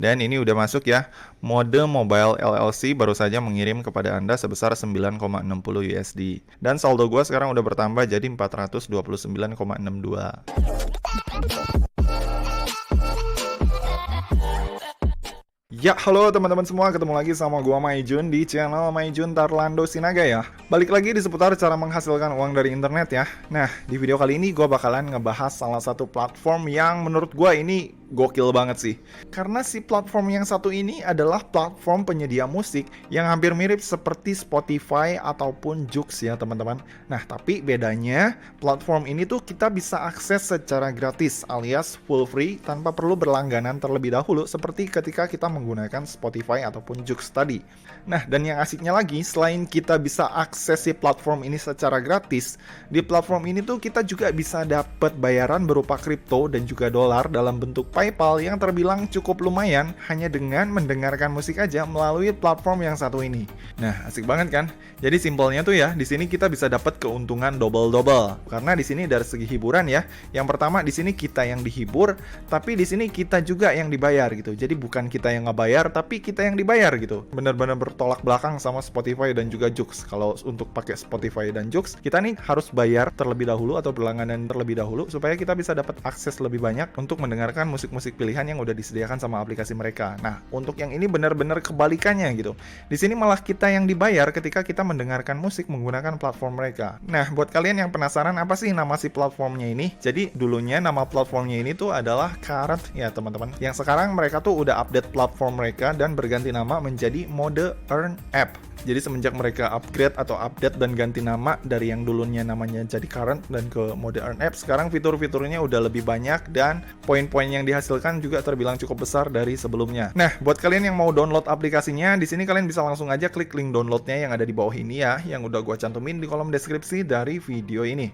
Dan ini udah masuk ya. Mode Mobile LLC baru saja mengirim kepada Anda sebesar 9,60 USD. Dan saldo gua sekarang udah bertambah jadi 429,62. Ya, halo teman-teman semua, ketemu lagi sama gua Maijun di channel Maijun Tarlando Sinaga ya. Balik lagi di seputar cara menghasilkan uang dari internet ya. Nah, di video kali ini gua bakalan ngebahas salah satu platform yang menurut gua ini gokil banget sih. Karena si platform yang satu ini adalah platform penyedia musik yang hampir mirip seperti Spotify ataupun Joox ya teman-teman. Nah, tapi bedanya platform ini tuh kita bisa akses secara gratis alias full free tanpa perlu berlangganan terlebih dahulu seperti ketika kita menggunakan Spotify ataupun Joox tadi. Nah, dan yang asiknya lagi, selain kita bisa akses si platform ini secara gratis, di platform ini tuh kita juga bisa dapat bayaran berupa kripto dan juga dolar dalam bentuk PayPal yang terbilang cukup lumayan hanya dengan mendengarkan musik aja melalui platform yang satu ini. Nah, asik banget kan? Jadi simpelnya tuh ya, di sini kita bisa dapat keuntungan double-double. Karena di sini dari segi hiburan ya, yang pertama di sini kita yang dihibur, tapi di sini kita juga yang dibayar gitu. Jadi bukan kita yang ngebayar, tapi kita yang dibayar gitu. Bener-bener bertolak belakang sama Spotify dan juga Joox. Kalau untuk pakai Spotify dan Joox, kita nih harus bayar terlebih dahulu atau berlangganan terlebih dahulu supaya kita bisa dapat akses lebih banyak untuk mendengarkan musik pilihan yang udah disediakan sama aplikasi mereka. Nah, untuk yang ini benar-benar kebalikannya gitu. Di sini malah kita yang dibayar ketika kita mendengarkan musik menggunakan platform mereka. Nah, buat kalian yang penasaran apa sih nama si platformnya ini? Jadi dulunya nama platformnya ini tuh adalah Current ya teman-teman. Yang sekarang mereka tuh udah update platform mereka dan berganti nama menjadi Mode Earn App. Jadi semenjak mereka upgrade atau update dan ganti nama dari yang dulunya namanya jadi Current dan ke Mode Earn App, sekarang fitur-fiturnya udah lebih banyak dan poin-poin yang dihasilkan juga terbilang cukup besar dari sebelumnya. Nah, buat kalian yang mau download aplikasinya, di sini kalian bisa langsung aja klik link downloadnya yang ada di bawah ini ya, yang udah gua cantumin di kolom deskripsi dari video ini.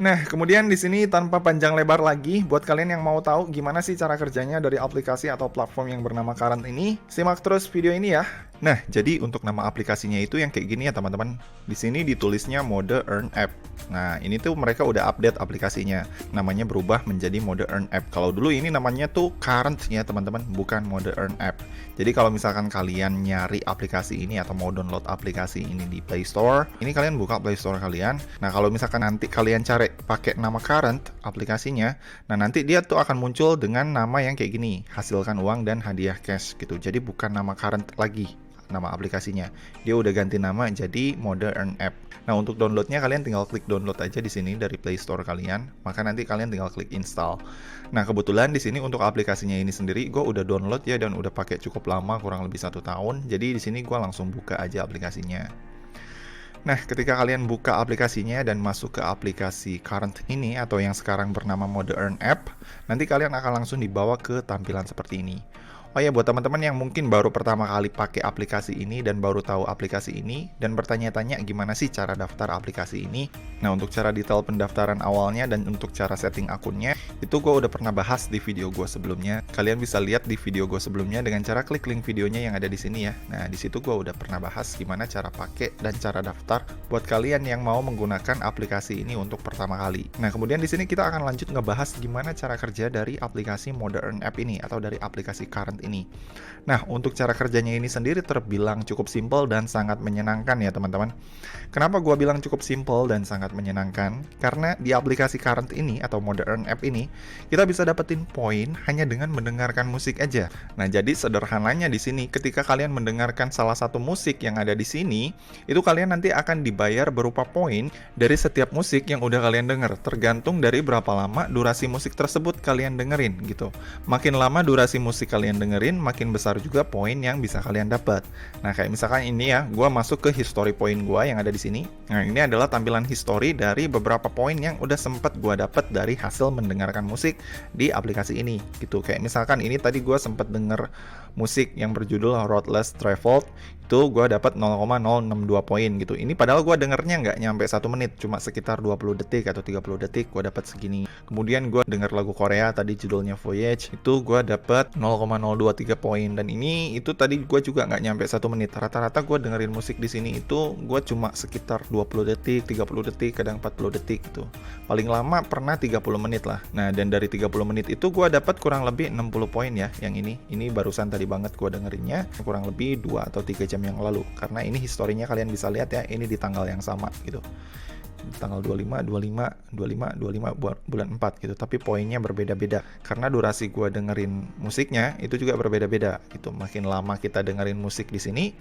Nah, kemudian di sini tanpa panjang lebar lagi, buat kalian yang mau tahu gimana sih cara kerjanya dari aplikasi atau platform yang bernama Current ini, simak terus video ini ya. Nah, jadi untuk nama aplikasinya itu yang kayak gini ya teman-teman. Di sini ditulisnya Mode Earn App. Nah, ini tuh mereka udah update aplikasinya. Namanya berubah menjadi Mode Earn App. Kalau dulu ini namanya tuh Current ya teman-teman, bukan Mode Earn App. Jadi kalau misalkan kalian nyari aplikasi ini atau mau download aplikasi ini di Play Store, ini kalian buka Play Store kalian. Nah, kalau misalkan nanti kalian cari pakai nama Current aplikasinya, nah nanti dia tuh akan muncul dengan nama yang kayak gini, hasilkan uang dan hadiah cash gitu. Jadi bukan nama Current lagi nama aplikasinya, dia udah ganti nama jadi Mode Earn App. Nah, untuk downloadnya kalian tinggal klik download aja di sini dari Play Store kalian, maka nanti kalian tinggal klik install. Nah, kebetulan di sini untuk aplikasinya ini sendiri gue udah download ya dan udah pakai cukup lama, kurang lebih 1 tahun. Jadi di sini gue langsung buka aja aplikasinya. Nah, ketika kalian buka aplikasinya dan masuk ke aplikasi Current ini atau yang sekarang bernama Mode Earn App, nanti kalian akan langsung dibawa ke tampilan seperti ini. Oh ya, buat teman-teman yang mungkin baru pertama kali pakai aplikasi ini dan baru tahu aplikasi ini dan bertanya-tanya gimana sih cara daftar aplikasi ini. Nah, untuk cara detail pendaftaran awalnya dan untuk cara setting akunnya, itu gue udah pernah bahas di video gue sebelumnya. Kalian bisa lihat di video gue sebelumnya dengan cara klik link videonya yang ada di sini ya. Nah, di situ gue udah pernah bahas gimana cara pakai dan cara daftar buat kalian yang mau menggunakan aplikasi ini untuk pertama kali. Nah, kemudian di sini kita akan lanjut ngebahas gimana cara kerja dari aplikasi Mode Earn App ini atau dari aplikasi Current ini. Nah, untuk cara kerjanya ini sendiri terbilang cukup simpel dan sangat menyenangkan ya teman-teman. Kenapa gua bilang cukup simpel dan sangat menyenangkan? Karena di aplikasi Current ini atau Mode Earn App ini, kita bisa dapetin poin hanya dengan mendengarkan musik aja. Nah, jadi sederhananya di sini ketika kalian mendengarkan salah satu musik yang ada di sini, itu kalian nanti akan dibayar berupa poin dari setiap musik yang udah kalian denger, tergantung dari berapa lama durasi musik tersebut kalian dengerin gitu. Makin lama durasi musik kalian dengerin, makin besar juga poin yang bisa kalian dapat. Nah, kayak misalkan ini ya, gue masuk ke history poin gue yang ada di sini. Nah, ini adalah tampilan history dari beberapa poin yang udah sempet gue dapat dari hasil mendengarkan musik di aplikasi ini gitu. Kayak misalkan ini tadi gue sempet denger musik yang berjudul Roadless Traveled, itu gue dapat 0,062 poin gitu. Ini padahal gue dengernya nggak nyampe 1 menit, cuma sekitar 20 detik atau 30 detik gue dapat segini. Kemudian gue denger lagu Korea tadi judulnya Voyage, itu gue dapat 0,023 poin, dan ini itu tadi gue juga nggak nyampe 1 menit. Rata-rata gue dengerin musik di sini itu gue cuma sekitar 20 detik, 30 detik, kadang 40 detik gitu. Paling lama pernah 30 menit lah. Nah, dan dari 30 menit itu gue dapat kurang lebih 60 poin ya yang ini. Ini barusan tadi banget gue dengerinnya, kurang lebih 2 atau 3 jam yang lalu, karena ini historinya kalian bisa lihat ya, ini di tanggal yang sama gitu, tanggal 25 bulan 4 gitu, tapi poinnya berbeda-beda karena durasi gua dengerin musiknya itu juga berbeda-beda gitu. Makin lama kita dengerin musik di sini,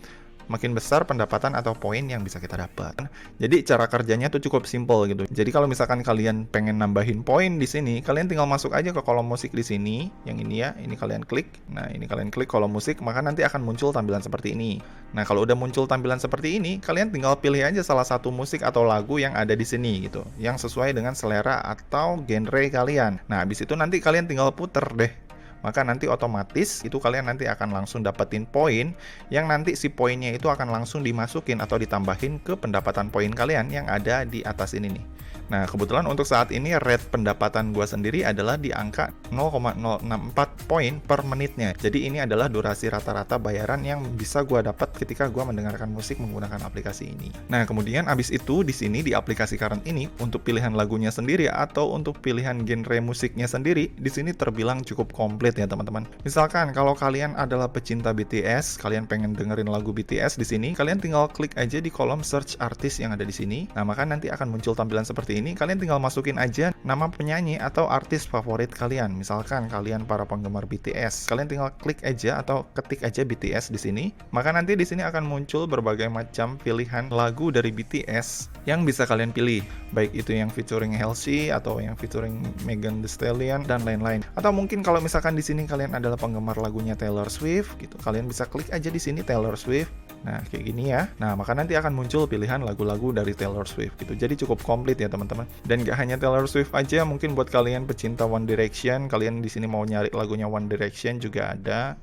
makin besar pendapatan atau poin yang bisa kita dapat. Jadi cara kerjanya tuh cukup simple gitu. Jadi kalau misalkan kalian pengen nambahin poin di sini, kalian tinggal masuk aja ke kolom musik di sini, yang ini ya, ini kalian klik. Nah, ini kalian klik kolom musik, maka nanti akan muncul tampilan seperti ini. Nah, kalau udah muncul tampilan seperti ini, kalian tinggal pilih aja salah satu musik atau lagu yang ada di sini gitu, yang sesuai dengan selera atau genre kalian. Nah, habis itu nanti kalian tinggal puter deh. Maka nanti otomatis itu kalian nanti akan langsung dapetin poin, yang nanti si poinnya itu akan langsung dimasukin atau ditambahin ke pendapatan poin kalian yang ada di atas ini nih. Nah, kebetulan untuk saat ini rate pendapatan gua sendiri adalah di angka 0,064 poin per menitnya. Jadi ini adalah durasi rata-rata bayaran yang bisa gua dapat ketika gua mendengarkan musik menggunakan aplikasi ini. Nah, kemudian abis itu di sini di aplikasi Current ini untuk pilihan lagunya sendiri atau untuk pilihan genre musiknya sendiri, di sini terbilang cukup komplit ya teman-teman. Misalkan kalau kalian adalah pecinta BTS, kalian pengen dengerin lagu BTS di sini, kalian tinggal klik aja di kolom search artis yang ada di sini. Nah, maka nanti akan muncul tampilan seperti ini. Kalian tinggal masukin aja nama penyanyi atau artis favorit kalian. Misalkan kalian para penggemar BTS, kalian tinggal klik aja atau ketik aja BTS di sini. Maka nanti di sini akan muncul berbagai macam pilihan lagu dari BTS yang bisa kalian pilih, baik itu yang featuring Halsey atau yang featuring Megan Thee Stallion dan lain-lain. Atau mungkin kalau misalkan di sini kalian adalah penggemar lagunya Taylor Swift gitu, kalian bisa klik aja di sini Taylor Swift. Nah, kayak gini ya. Nah, maka nanti akan muncul pilihan lagu-lagu dari Taylor Swift gitu. Jadi cukup komplit ya teman-teman. Dan gak hanya Taylor Swift aja, mungkin buat kalian pecinta One Direction, kalian di sini mau nyari lagunya One Direction juga ada.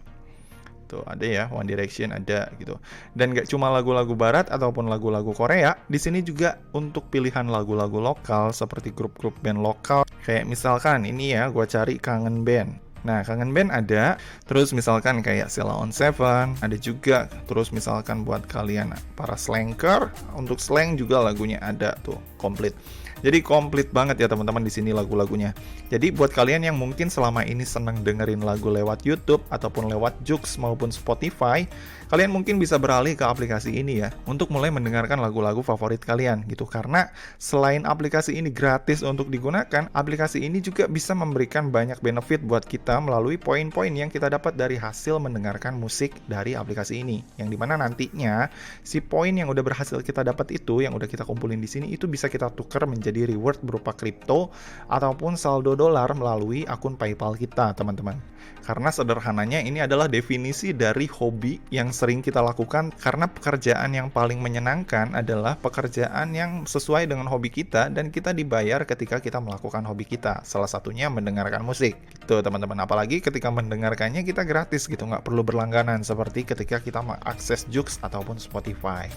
Tuh ada ya, One Direction ada gitu. Dan gak cuma lagu-lagu barat ataupun lagu-lagu Korea, di sini juga untuk pilihan lagu-lagu lokal seperti grup-grup band lokal. Kayak misalkan ini ya, gua cari Kangen Band. Nah, Kangen Band ada, terus misalkan kayak Sheila on Seven ada juga, terus misalkan buat kalian para slanker, untuk slang juga lagunya ada tuh, komplit. Jadi komplit banget ya teman-teman di sini lagu-lagunya. Jadi buat kalian yang mungkin selama ini senang dengerin lagu lewat YouTube ataupun lewat Joox maupun Spotify, kalian mungkin bisa beralih ke aplikasi ini ya untuk mulai mendengarkan lagu-lagu favorit kalian gitu. Karena selain aplikasi ini gratis untuk digunakan, aplikasi ini juga bisa memberikan banyak benefit buat kita melalui poin-poin yang kita dapat dari hasil mendengarkan musik dari aplikasi ini. Yang dimana nantinya si poin yang udah berhasil kita dapat itu, yang udah kita kumpulin di sini, itu bisa kita tukar menjadi reward berupa kripto ataupun saldo dolar melalui akun PayPal kita, teman-teman. Karena sederhananya ini adalah definisi dari hobi yang sering kita lakukan, karena pekerjaan yang paling menyenangkan adalah pekerjaan yang sesuai dengan hobi kita dan kita dibayar ketika kita melakukan hobi kita. Salah satunya mendengarkan musik. Gitu, teman-teman. Apalagi ketika mendengarkannya kita gratis gitu, nggak perlu berlangganan seperti ketika kita mengakses Joox ataupun Spotify.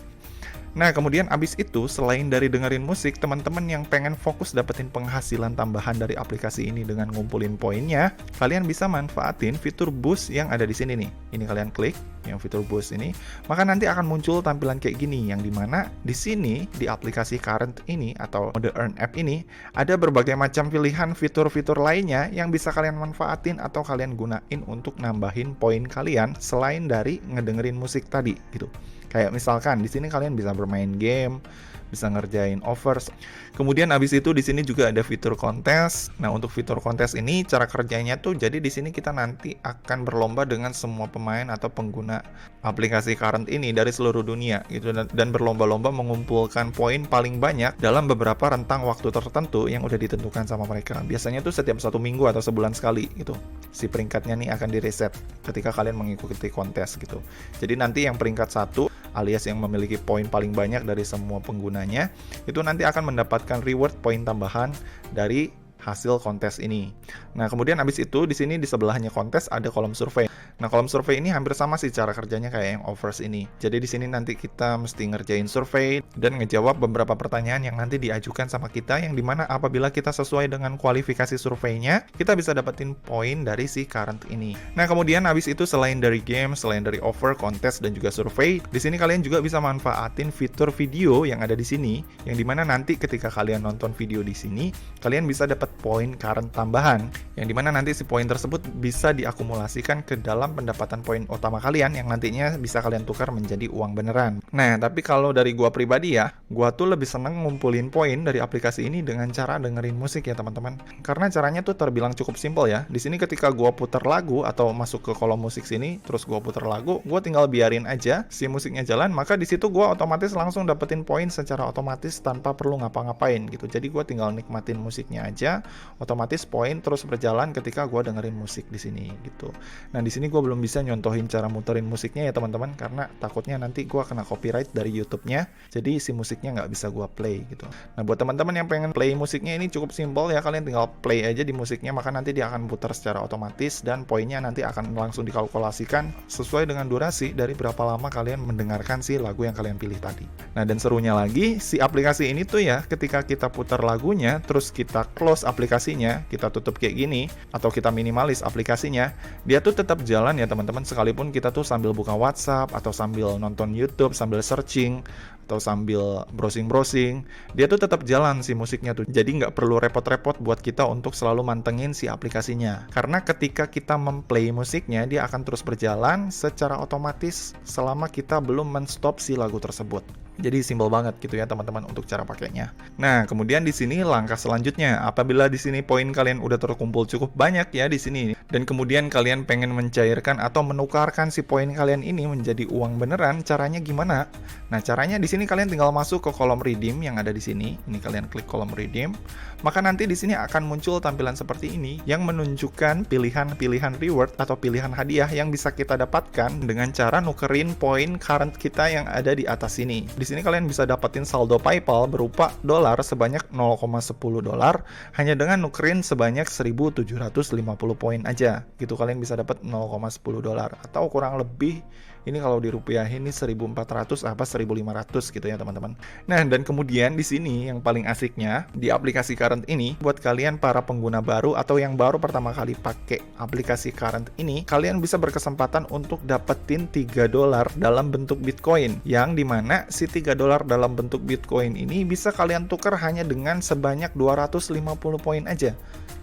Nah, kemudian abis itu, selain dari dengerin musik, teman-teman yang pengen fokus dapetin penghasilan tambahan dari aplikasi ini dengan ngumpulin poinnya, kalian bisa manfaatin fitur boost yang ada di sini nih. Ini kalian klik, yang fitur boost ini, maka nanti akan muncul tampilan kayak gini, yang dimana di sini, di aplikasi Current ini, atau The Earn App ini, ada berbagai macam pilihan fitur-fitur lainnya yang bisa kalian manfaatin atau kalian gunain untuk nambahin poin kalian, selain dari ngedengerin musik tadi, gitu. Kayak misalkan di sini kalian bisa bermain game, bisa ngerjain offers. Kemudian abis itu di sini juga ada fitur kontes. Nah, untuk fitur kontes ini cara kerjanya tuh, jadi di sini kita nanti akan berlomba dengan semua pemain atau pengguna aplikasi Current ini dari seluruh dunia gitu, dan berlomba-lomba mengumpulkan poin paling banyak dalam beberapa rentang waktu tertentu yang udah ditentukan sama mereka. Biasanya tuh setiap 1 minggu atau sebulan sekali gitu. Si peringkatnya nih akan direset ketika kalian mengikuti kontes gitu. Jadi nanti yang peringkat 1 alias yang memiliki poin paling banyak dari semua penggunanya, itu nanti akan mendapatkan reward poin tambahan dari hasil kontes ini. Nah, kemudian habis itu di sini di sebelahnya kontes ada kolom survei. Nah, kolom survei ini hampir sama sih cara kerjanya kayak yang offers ini. Jadi di sini nanti kita mesti ngerjain survei dan ngejawab beberapa pertanyaan yang nanti diajukan sama kita, yang dimana apabila kita sesuai dengan kualifikasi surveinya, kita bisa dapetin poin dari si current ini. Nah, kemudian habis itu selain dari game, selain dari offer, kontes, dan juga survei, di sini kalian juga bisa manfaatin fitur video yang ada di sini, yang dimana nanti ketika kalian nonton video di sini, kalian bisa dapat poin current tambahan, yang dimana nanti si poin tersebut bisa diakumulasikan ke dalam pendapatan poin utama kalian, yang nantinya bisa kalian tukar menjadi uang beneran. Nah, tapi kalau dari gua pribadi ya, gua tuh lebih seneng ngumpulin poin dari aplikasi ini dengan cara dengerin musik ya teman-teman. Karena caranya tuh terbilang cukup simpel ya. Di sini ketika gua putar lagu atau masuk ke kolom musik sini, terus gua putar lagu, gua tinggal biarin aja si musiknya jalan, maka di situ gua otomatis langsung dapetin poin secara otomatis tanpa perlu ngapa-ngapain gitu. Jadi gua tinggal nikmatin musiknya aja, otomatis poin terus berjalan ketika gua dengerin musik di sini gitu. Nah, di sini gua belum bisa nyontohin cara muterin musiknya ya teman-teman, karena takutnya nanti gua kena copyright dari YouTube-nya. Jadi si musiknya nggak bisa gua play gitu. Nah, buat teman-teman yang pengen play musiknya ini cukup simpel ya, kalian tinggal play aja di musiknya, maka nanti dia akan putar secara otomatis dan poinnya nanti akan langsung dikalkulasikan sesuai dengan durasi dari berapa lama kalian mendengarkan si lagu yang kalian pilih tadi. Nah, dan serunya lagi, si aplikasi ini tuh ya, ketika kita putar lagunya, terus kita close aplikasinya, kita tutup kayak gini, atau kita minimalis aplikasinya, dia tuh tetap jalan ya teman-teman, sekalipun kita tuh sambil buka WhatsApp, atau sambil nonton YouTube, sambil searching, atau sambil browsing-browsing, dia tuh tetap jalan si musiknya tuh. Jadi nggak perlu repot-repot buat kita untuk selalu mantengin si aplikasinya. Karena ketika kita memplay musiknya, dia akan terus berjalan secara otomatis selama kita belum men-stop si lagu tersebut. Jadi simpel banget gitu ya teman-teman untuk cara pakainya. Nah, kemudian di sini langkah selanjutnya, apabila di sini poin kalian udah terkumpul cukup banyak ya di sini, dan kemudian kalian pengen mencairkan atau menukarkan si poin kalian ini menjadi uang beneran, caranya gimana? Nah, caranya di sini kalian tinggal masuk ke kolom redeem yang ada di sini. Ini kalian klik kolom redeem, maka nanti di sini akan muncul tampilan seperti ini yang menunjukkan pilihan-pilihan reward atau pilihan hadiah yang bisa kita dapatkan dengan cara nukerin poin current kita yang ada di atas sini. Di sini kalian bisa dapetin saldo PayPal berupa dolar sebanyak 0,10 dolar hanya dengan nukerin sebanyak 1.750 poin aja. Gitu kalian bisa dapat 0,10 dolar atau kurang lebih ini kalau dirupiahin ini 1.400 apa 1.500 gitu ya teman-teman. Nah, dan kemudian di sini yang paling asiknya di aplikasi current ini, buat kalian para pengguna baru atau yang baru pertama kali pakai aplikasi current ini, kalian bisa berkesempatan untuk dapetin 3 dolar dalam bentuk Bitcoin, yang dimana si 3 dolar dalam bentuk Bitcoin ini bisa kalian tukar hanya dengan sebanyak 250 poin aja.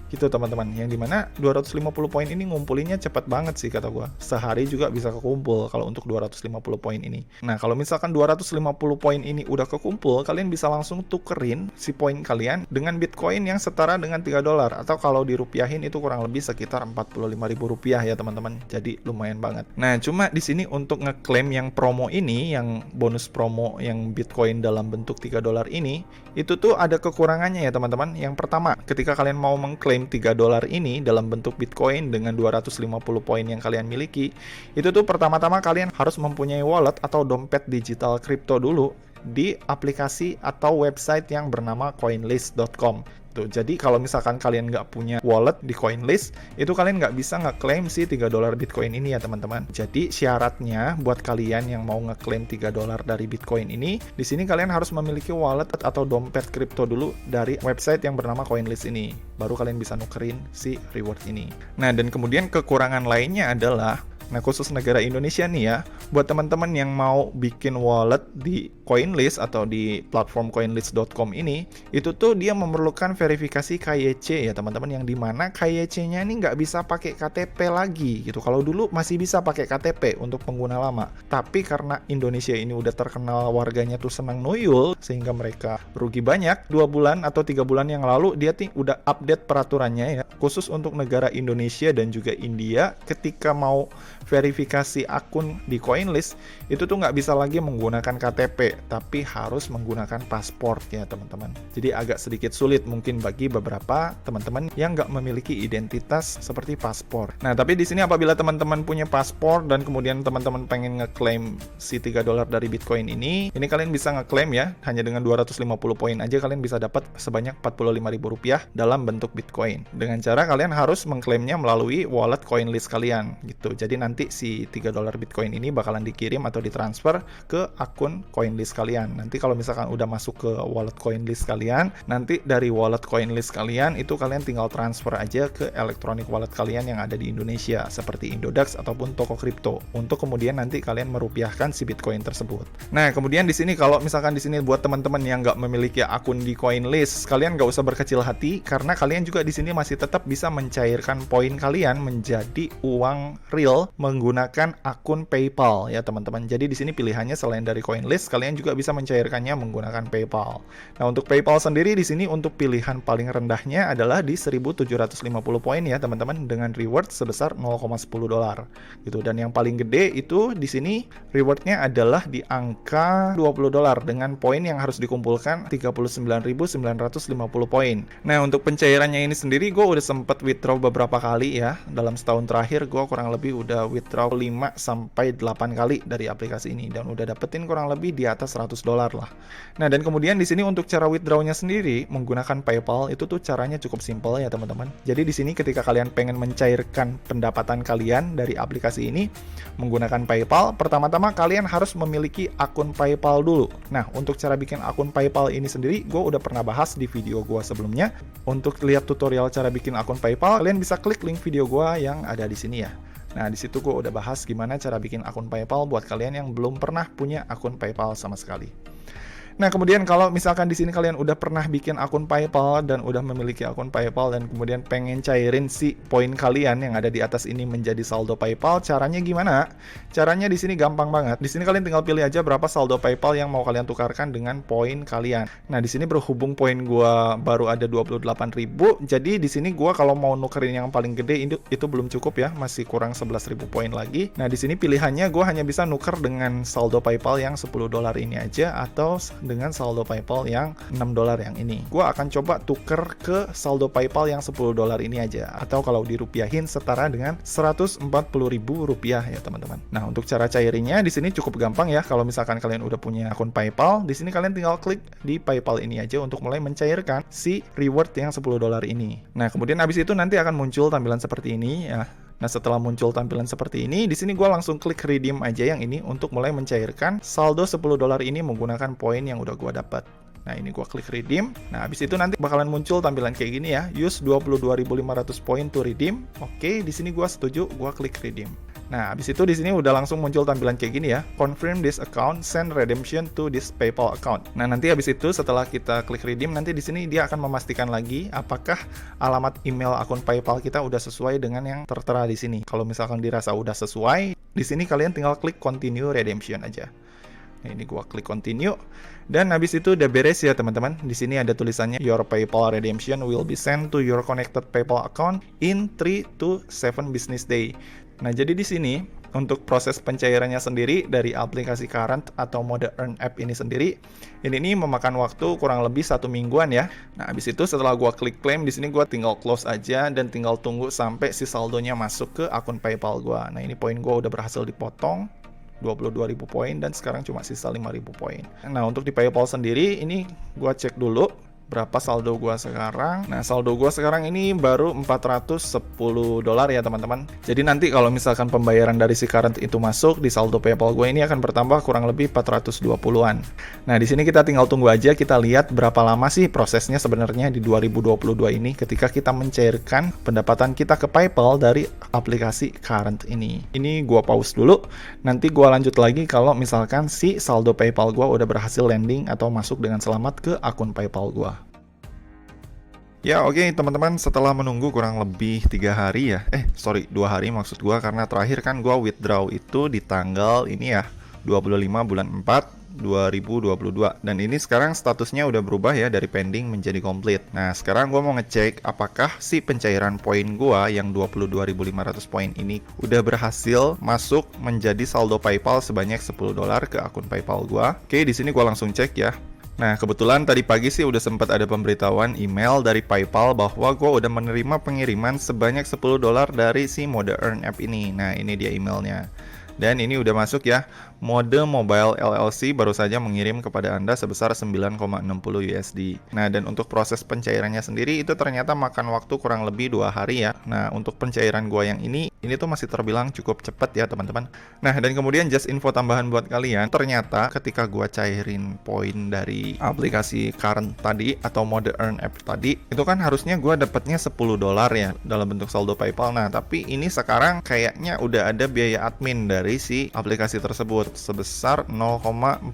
Gitu teman-teman, yang dimana 250 poin ini ngumpulinnya cepet banget sih kata gua. Sehari juga bisa kekumpul kalau untuk 250 poin ini. Nah, kalau misalkan 250 poin ini udah kekumpul, kalian bisa langsung tukerin si poin kalian dengan Bitcoin yang setara dengan 3 dolar, atau kalau dirupiahin itu kurang lebih sekitar 45.000 rupiah ya teman-teman. Jadi lumayan banget. Nah, cuma di sini untuk ngeklaim yang promo ini, yang bonus promo yang Bitcoin dalam bentuk 3 dolar ini, itu tuh ada kekurangannya ya teman-teman. Yang pertama, ketika kalian mau mengklaim 3 dolar ini dalam bentuk Bitcoin dengan 250 poin yang kalian miliki, itu tuh pertama-tama kalian harus mempunyai wallet atau dompet digital kripto dulu di aplikasi atau website yang bernama coinlist.com. Jadi kalau misalkan kalian nggak punya wallet di Coinlist, itu kalian nggak bisa ngeklaim si 3 dolar Bitcoin ini ya teman-teman. Jadi syaratnya buat kalian yang mau ngeklaim 3 dolar dari Bitcoin ini, di sini kalian harus memiliki wallet atau dompet kripto dulu dari website yang bernama Coinlist ini. Baru kalian bisa nukerin si reward ini. Nah, dan kemudian kekurangan lainnya adalah, nah khusus negara Indonesia nih ya, buat teman-teman yang mau bikin wallet di Coinlist atau di platform coinlist.com ini, itu tuh dia memerlukan verifikasi KYC ya teman-teman, yang dimana KYC-nya ini nggak bisa pakai KTP lagi gitu. Kalau dulu masih bisa pakai KTP untuk pengguna lama, tapi karena Indonesia ini udah terkenal warganya tuh senang nuyul, sehingga mereka rugi banyak. 2 bulan atau 3 bulan yang lalu dia udah update peraturannya ya, khusus untuk negara Indonesia dan juga India, ketika mau verifikasi akun di CoinList, itu tuh nggak bisa lagi menggunakan KTP, tapi harus menggunakan paspor ya teman-teman. Jadi agak sedikit sulit mungkin bagi beberapa teman-teman yang nggak memiliki identitas seperti paspor. Nah, tapi di sini apabila teman-teman punya paspor dan kemudian teman-teman pengen ngeklaim si $3 dari Bitcoin ini kalian bisa ngeklaim ya, hanya dengan 250 poin aja kalian bisa dapat sebanyak Rp45.000 dalam bentuk Bitcoin. Dengan cara kalian harus mengklaimnya melalui wallet CoinList kalian gitu. Jadi nanti si $3 Bitcoin ini bakalan dikirim atau ditransfer ke akun CoinList kalian. Nanti kalau misalkan udah masuk ke wallet CoinList kalian, nanti dari wallet CoinList kalian itu kalian tinggal transfer aja ke electronic wallet kalian yang ada di Indonesia seperti Indodax ataupun toko kripto untuk kemudian nanti kalian merupiahkan si Bitcoin tersebut. Nah, kemudian di sini kalau misalkan di sini buat teman-teman yang nggak memiliki akun di CoinList, kalian nggak usah berkecil hati karena kalian juga di sini masih tetap bisa mencairkan poin kalian menjadi uang real menggunakan akun PayPal ya teman-teman. Jadi di sini pilihannya selain dari CoinList, kalian juga bisa mencairkannya menggunakan PayPal. Nah, untuk PayPal sendiri di sini untuk pilihan paling rendahnya adalah di 1.750 poin ya teman-teman dengan reward sebesar $0,10 gitu. Dan yang paling gede itu di sini rewardnya adalah di angka $20 dengan poin yang harus dikumpulkan 39.950 poin. Nah, untuk pencairannya ini sendiri gue udah sempat withdraw beberapa kali ya. Dalam setahun terakhir gue kurang lebih udah withdraw 5 sampai 8 kali dari aplikasi ini dan udah dapetin kurang lebih di atas $100 lah. Nah, dan kemudian di sini untuk cara withdrawnya sendiri menggunakan PayPal itu tuh caranya cukup simpel ya teman-teman. Jadi di sini ketika kalian pengen mencairkan pendapatan kalian dari aplikasi ini menggunakan PayPal, pertama-tama kalian harus memiliki akun PayPal dulu. Nah, untuk cara bikin akun PayPal ini sendiri, gue udah pernah bahas di video gue sebelumnya. Untuk lihat tutorial cara bikin akun PayPal, kalian bisa klik link video gue yang ada di sini ya. Nah, di situ gue udah bahas gimana cara bikin akun PayPal buat kalian yang belum pernah punya akun PayPal sama sekali. Nah, kemudian kalau misalkan di sini kalian udah pernah bikin akun PayPal dan udah memiliki akun PayPal dan kemudian pengen cairin si poin kalian yang ada di atas ini menjadi saldo PayPal, caranya gimana? Caranya di sini gampang banget. Di sini kalian tinggal pilih aja berapa saldo PayPal yang mau kalian tukarkan dengan poin kalian. Nah, di sini berhubung poin gua baru ada 28.000, jadi di sini gua kalau mau nukerin yang paling gede itu belum cukup ya, masih kurang 11.000 poin lagi. Nah, di sini pilihannya gua hanya bisa nuker dengan saldo PayPal yang $10 ini aja atau dengan saldo PayPal yang $6 yang ini. Gua akan coba tuker ke saldo PayPal yang $10 ini aja, atau kalau dirupiahin setara dengan Rp140.000 ya teman-teman. Nah, untuk cara cairinnya di sini cukup gampang ya. Kalau misalkan kalian udah punya akun PayPal, di sini kalian tinggal klik di PayPal ini aja untuk mulai mencairkan si reward yang $10 ini. Nah, kemudian habis itu nanti akan muncul tampilan seperti ini ya. Nah, setelah muncul tampilan seperti ini, di sini gue langsung klik redeem aja yang ini untuk mulai mencairkan saldo $10 ini menggunakan poin yang udah gue dapat. Nah, ini gue klik redeem. Nah, habis itu nanti bakalan muncul tampilan kayak gini ya. Use 22.500 poin to redeem. Oke, di sini gue setuju, gue klik redeem. Nah, habis itu di sini udah langsung muncul tampilan kayak gini ya. Confirm this account, send redemption to this PayPal account. Nah, nanti habis itu setelah kita klik redeem, nanti di sini dia akan memastikan lagi apakah alamat email akun PayPal kita udah sesuai dengan yang tertera di sini. Kalau misalkan dirasa udah sesuai, di sini kalian tinggal klik continue redemption aja. Nah, ini gua klik continue dan habis itu udah beres ya teman-teman. Di sini ada tulisannya your PayPal redemption will be sent to your connected PayPal account in 3 to 7 business day. Nah, jadi di sini untuk proses pencairannya sendiri dari aplikasi Current atau mode Earn App ini sendiri, ini memakan waktu kurang lebih 1 mingguan ya. Nah, habis itu setelah gua klik claim di sini gua tinggal close aja dan tinggal tunggu sampai si saldonya masuk ke akun PayPal gua. Nah, ini poin gua udah berhasil dipotong 22.000 poin dan sekarang cuma sisa 5.000 poin. Nah, untuk di PayPal sendiri ini gua cek dulu berapa saldo gua sekarang. Nah, saldo gua sekarang ini baru $410 ya teman-teman. Jadi nanti kalau misalkan pembayaran dari si Current itu masuk di saldo PayPal gue ini akan bertambah kurang lebih 420-an. Nah, di sini kita tinggal tunggu aja, kita lihat berapa lama sih prosesnya sebenarnya di 2022 ini ketika kita mencairkan pendapatan kita ke PayPal dari aplikasi Current ini. Ini gua pause dulu. Nanti gua lanjut lagi kalau misalkan si saldo PayPal gua udah berhasil landing atau masuk dengan selamat ke akun PayPal gua. Ya oke, teman-teman, setelah menunggu kurang lebih 3 hari ya 2 hari maksud gua, karena terakhir kan gua withdraw itu di tanggal ini ya 25 bulan 4 2022. Dan ini sekarang statusnya udah berubah ya dari pending menjadi complete. Nah, sekarang gue mau ngecek apakah si pencairan poin gue yang 22.500 poin ini udah berhasil masuk menjadi saldo PayPal sebanyak $10 ke akun PayPal gue. Oke, di sini gue langsung cek ya. Nah, kebetulan tadi pagi sih udah sempat ada pemberitahuan email dari PayPal bahwa gue udah menerima pengiriman sebanyak $10 dari si Mode Earn App ini. Nah, ini dia emailnya. Dan ini udah masuk ya. Mode Mobile LLC baru saja mengirim kepada Anda sebesar 9,60 USD. Nah, dan untuk proses pencairannya sendiri itu ternyata makan waktu kurang lebih 2 hari ya. Nah, untuk pencairan gua yang ini tuh masih terbilang cukup cepat ya teman-teman. Nah, dan kemudian just info tambahan buat kalian, ternyata ketika gua cairin poin dari aplikasi Current tadi atau Mode Earn App tadi, itu kan harusnya gua dapatnya $10 ya dalam bentuk saldo PayPal. Nah, tapi ini sekarang kayaknya udah ada biaya admin dari si aplikasi tersebut sebesar $0,40.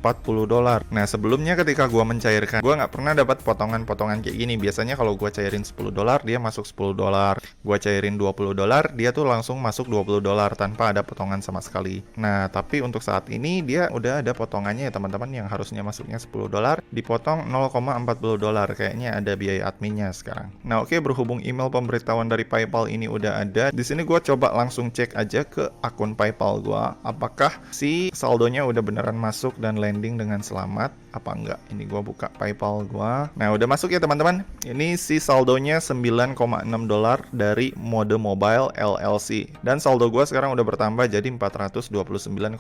Nah, sebelumnya ketika gua mencairkan, gua nggak pernah dapat potongan-potongan kayak gini. Biasanya kalau gua cairin $10, dia masuk $10. Gua cairin $20, dia tuh langsung masuk $20 tanpa ada potongan sama sekali. Nah, tapi untuk saat ini dia udah ada potongannya ya teman-teman, yang harusnya masuknya $10 dipotong $0,40. Kayaknya ada biaya adminnya sekarang. Nah, oke, berhubung email pemberitahuan dari PayPal ini udah ada, di sini gua coba langsung cek aja ke akun PayPal gua apakah si saldonya udah beneran masuk dan landing dengan selamat apa enggak. Ini gua buka PayPal gua. Nah, udah masuk ya teman-teman. Ini si saldonya $9,6 dari Mode Mobile LLC. Dan saldo gua sekarang udah bertambah jadi $429,62.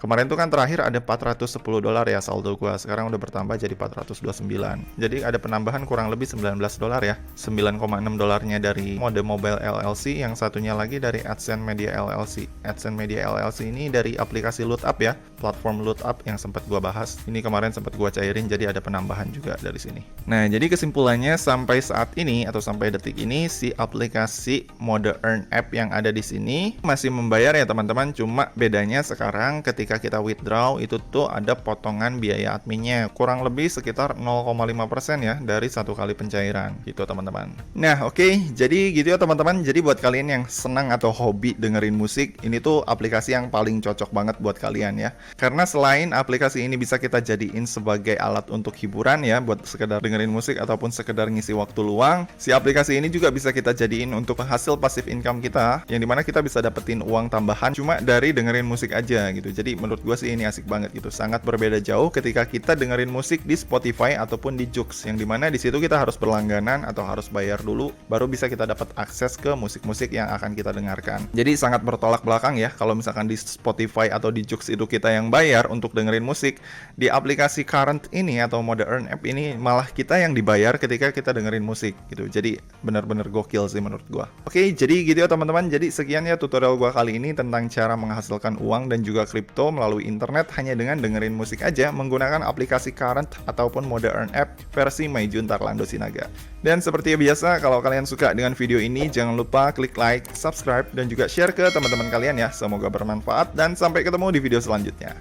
Kemarin tuh kan terakhir ada $410 ya saldo gua. Sekarang udah bertambah jadi $429. Jadi ada penambahan kurang lebih $19 ya. $9,6 dari Mode Mobile LLC, yang satunya lagi dari AdSense Media LLC. AdSense Media LLC ini dari aplikasi LootUp ya, platform LootUp yang sempat gua bahas. Ini kemarin sempat gua cairin, jadi ada penambahan juga dari sini. Nah, jadi kesimpulannya sampai saat ini atau sampai detik ini si aplikasi Mode Earn App yang ada di sini masih membayar ya teman-teman. Cuma bedanya sekarang ketika kita withdraw itu tuh ada potongan biaya adminnya kurang lebih sekitar 0,5% ya dari satu kali pencairan gitu teman-teman. Nah, oke, jadi gitu ya teman-teman. Jadi buat kalian yang senang atau hobi dengerin musik, ini tuh aplikasi yang paling cocok banget buat kalian ya. Karena selain aplikasi ini bisa kita jadiin sebagai alat untuk hiburan ya, buat sekedar dengerin musik ataupun sekedar ngisi waktu luang, si aplikasi ini juga bisa kita jadiin untuk hasil passive income kita, yang dimana kita bisa dapetin uang tambahan cuma dari dengerin musik aja gitu. Jadi menurut gue sih ini asik banget gitu. Sangat berbeda jauh ketika kita dengerin musik di Spotify ataupun di Joox, yang dimana di situ kita harus berlangganan atau harus bayar dulu baru bisa kita dapat akses ke musik-musik yang akan kita dengarkan. Jadi sangat bertolak belakang ya kalau misalkan di Spotify atau di Joox itu kita yang bayar untuk dengerin musik, di aplikasi Current ini atau Mode Earn App ini malah kita yang dibayar ketika kita dengerin musik gitu. Jadi benar-benar gokil sih menurut gua. Oke, jadi gitu ya teman-teman. Jadi sekian ya tutorial gua kali ini tentang cara menghasilkan uang dan juga kripto melalui internet hanya dengan dengerin musik aja menggunakan aplikasi Current ataupun Mode Earn App versi Maijun Tarlando Sinaga. Dan seperti biasa, kalau kalian suka dengan video ini, jangan lupa klik like, subscribe, dan juga share ke teman-teman kalian ya. Semoga bermanfaat dan sampai ketemu di video selanjutnya.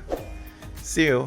See you.